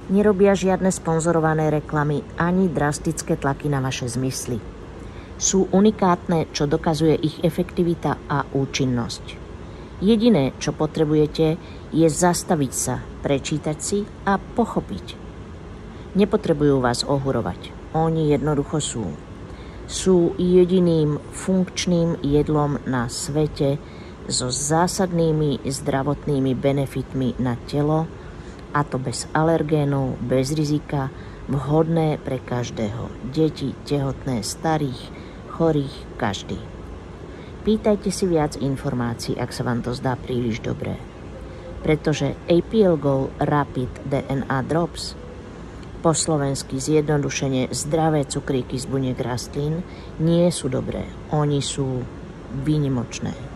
Nerobia žiadne sponzorované reklamy ani drastické tlaky na vaše zmysly. Sú unikátne, čo dokazuje ich efektivita a účinnosť. Jediné, čo potrebujete, je zastaviť sa, prečítať si a pochopiť. Nepotrebujú vás ohurovať. Oni jednoducho sú. Sú jediným funkčným jedlom na svete so zásadnými zdravotnými benefitmi na telo, a to bez alergénov, bez rizika, vhodné pre každého. Deti, tehotné, starých, chorých, každý. Pýtajte si viac informácií, ak sa vám to zdá príliš dobré. Pretože APL Go Rapid DNA Drops, po slovensky zjednodušene zdravé cukríky z buniek rastlín, nie sú dobré. Oni sú výnimočné.